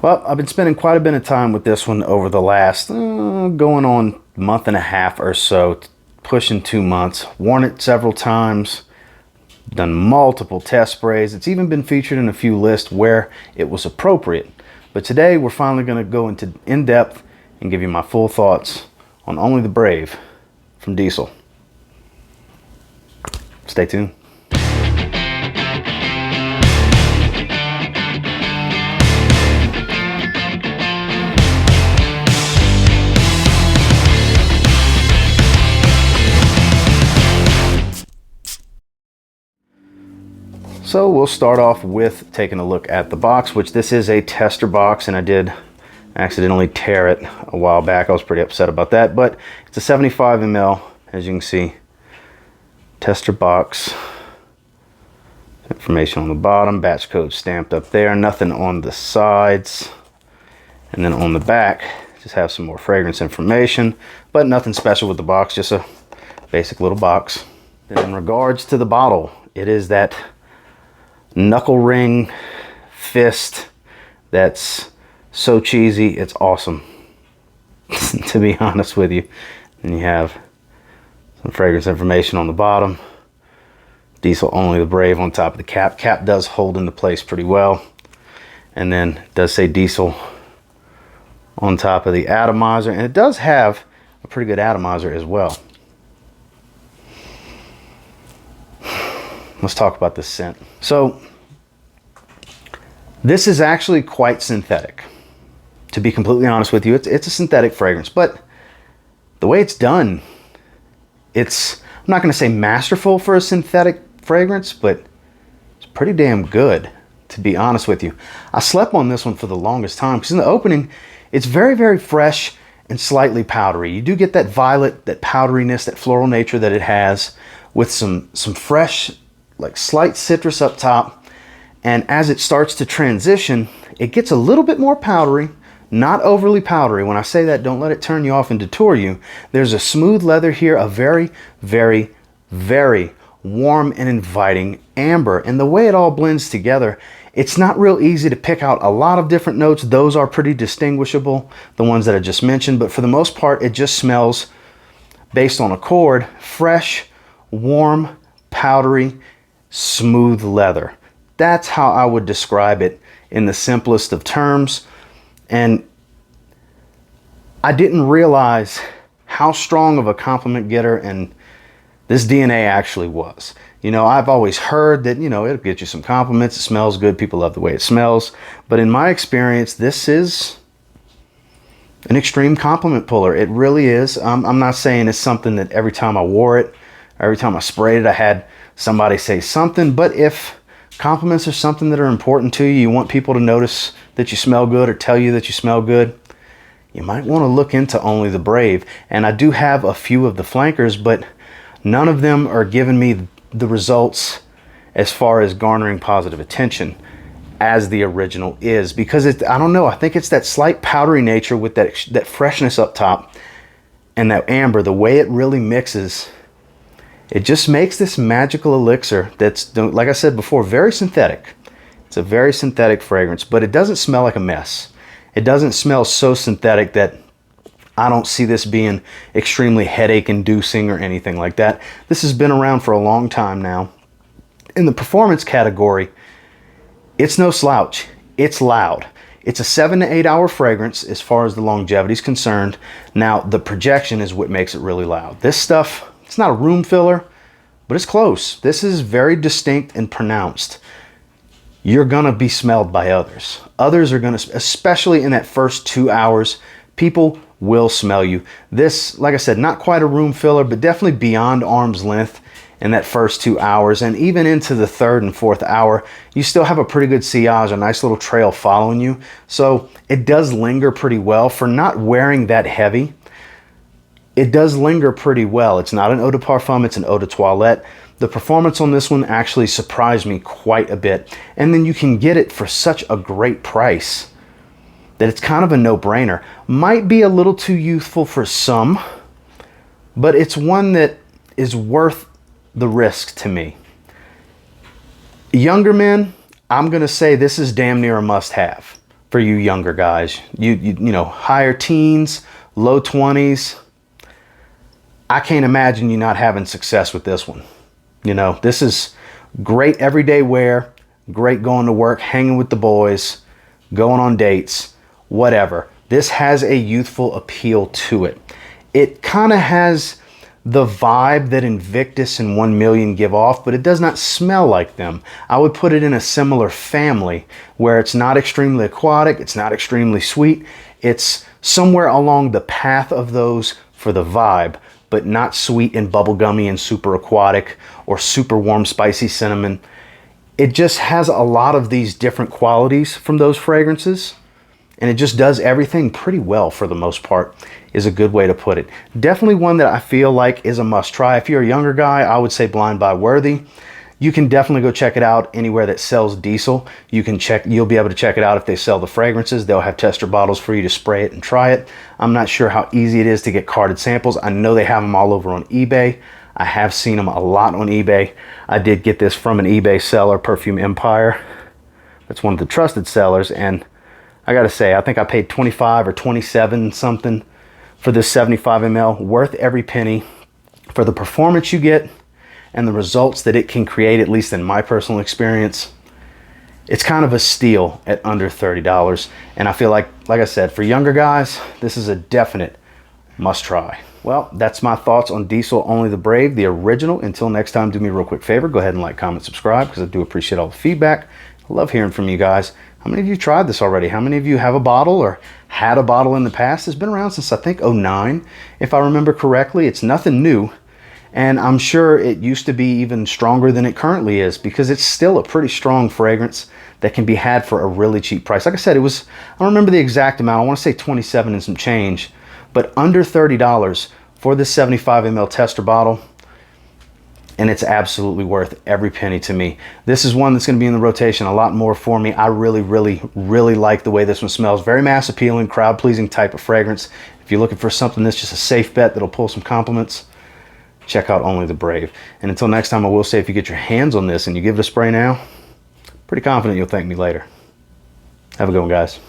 Well, I've been spending quite a bit of time with this one over the last going on month and a half or so, pushing 2 months. Worn it several times, done multiple test sprays. It's even been featured in a few lists where it was appropriate. But today we're finally going to go into in-depth and give you my full thoughts on Only the Brave from Diesel. Stay tuned. So we'll start off with taking a look at the box, which this is a tester box, and I did accidentally tear it a while back. I was pretty upset about that, but it's a 75 ml, as you can see, tester box. Information on the bottom, batch code stamped up there, nothing on the sides. And then on the back, just have some more fragrance information, but nothing special with the box, just a basic little box. Then in regards to the bottle, it is that knuckle ring fist that's so cheesy, it's awesome. To be honest with you. And you have some fragrance information on the bottom. Diesel Only the Brave on top of the cap. Cap does hold into place pretty well. And then it does say Diesel on top of the atomizer, and it does have a pretty good atomizer as well. Let's talk about this scent. So this is actually quite synthetic. To be completely honest with you, it's a synthetic fragrance, but the way it's done, I'm not going to say masterful for a synthetic fragrance, but it's pretty damn good, to be honest with you. I slept on this one for the longest time because in the opening, it's very, very fresh and slightly powdery. You do get that violet, that powderiness, that floral nature that it has, with some fresh, like slight citrus up top. And as it starts to transition, it gets a little bit more powdery, not overly powdery. When I say that, don't let it turn you off and detour you. There's a smooth leather here, a very, very, very warm and inviting amber. And the way it all blends together, it's not real easy to pick out a lot of different notes. Those are pretty distinguishable, the ones that I just mentioned. But for the most part, it just smells, based on accord, fresh, warm, powdery, smooth leather. That's how I would describe it in the simplest of terms. And I didn't realize how strong of a compliment getter and this DNA actually was. You know, I've always heard that, you know, it'll get you some compliments. It smells good. People love the way it smells. But in my experience, this is an extreme compliment puller. It really is. I'm not saying it's something that every time I wore it, every time I sprayed it, I had somebody say something. But if compliments are something that are important to you, you want people to notice that you smell good or tell you that you smell good, you might want to look into Only the Brave. And I do have a few of the flankers, but none of them are giving me the results as far as garnering positive attention as the original is, because I don't know, I think it's that slight powdery nature with that freshness up top and that amber, the way it really mixes. It just makes this magical elixir that's, like I said before, very synthetic. It's a very synthetic fragrance, but it doesn't smell like a mess. It doesn't smell so synthetic that I don't see this being extremely headache-inducing or anything like that. This has been around for a long time now. In the performance category, it's no slouch. It's loud. It's a 7 to 8 hour fragrance as far as the longevity is concerned. Now, the projection is what makes it really loud. This stuff, it's not a room filler, but it's close. This is very distinct and pronounced. You're gonna be smelled by others. Others are gonna, especially in that first 2 hours, people will smell you. This, like I said, not quite a room filler, but definitely beyond arm's length in that first 2 hours. And even into the third and fourth hour, you still have a pretty good sillage, a nice little trail following you. So it does linger pretty well for not wearing that heavy. It does linger pretty well. It's not an eau de parfum, it's an eau de toilette. The performance on this one actually surprised me quite a bit. And then you can get it for such a great price that it's kind of a no-brainer. Might be a little too youthful for some, but it's one that is worth the risk to me. Younger men, I'm gonna say this is damn near a must-have for you younger guys. You know, higher teens, low 20s. I can't imagine you not having success with this one. You know, this is great everyday wear, great going to work, hanging with the boys, going on dates, whatever. This has a youthful appeal to it. It kind of has the vibe that Invictus and 1 Million give off, but it does not smell like them. I would put it in a similar family where it's not extremely aquatic, it's not extremely sweet. It's somewhere along the path of those for the vibe, but not sweet and bubblegummy and super aquatic or super warm spicy cinnamon. It just has a lot of these different qualities from those fragrances, and it just does everything pretty well for the most part, is a good way to put it. Definitely one that I feel like is a must try. If you're a younger guy, I would say Blind Buy worthy. You can definitely go check it out anywhere that sells diesel. You'll be able to check it out if they sell the fragrances. They'll have tester bottles for you to spray it and try it. I'm not sure how easy it is to get carded samples. I know they have them all over on eBay. I have seen them a lot on eBay. I did get this from an eBay seller, Perfume Empire. That's one of the trusted sellers, and I gotta say, I think I paid 25 or 27 something for this 75 ml. Worth every penny for the performance you get and the results that it can create, at least in my personal experience. It's kind of a steal at under $30. And I feel like I said, for younger guys, this is a definite must try. Well, that's my thoughts on Diesel Only the Brave, the original. Until next time, do me a real quick favor. Go ahead and like, comment, subscribe, because I do appreciate all the feedback. I love hearing from you guys. How many of you tried this already? How many of you have a bottle or had a bottle in the past? It's been around since I think '09. If I remember correctly, it's nothing new. And I'm sure it used to be even stronger than it currently is, because it's still a pretty strong fragrance that can be had for a really cheap price. Like I said, it was, I don't remember the exact amount. I want to say 27 and some change, but under $30 for this 75 ml tester bottle. And it's absolutely worth every penny to me. This is one that's going to be in the rotation a lot more for me. I really, really, really like the way this one smells. Very mass appealing, crowd pleasing type of fragrance. If you're looking for something that's just a safe bet that'll pull some compliments, check out Only the Brave. And until next time, I will say, if you get your hands on this and you give it a spray now, pretty confident you'll thank me later. Have a good one, guys.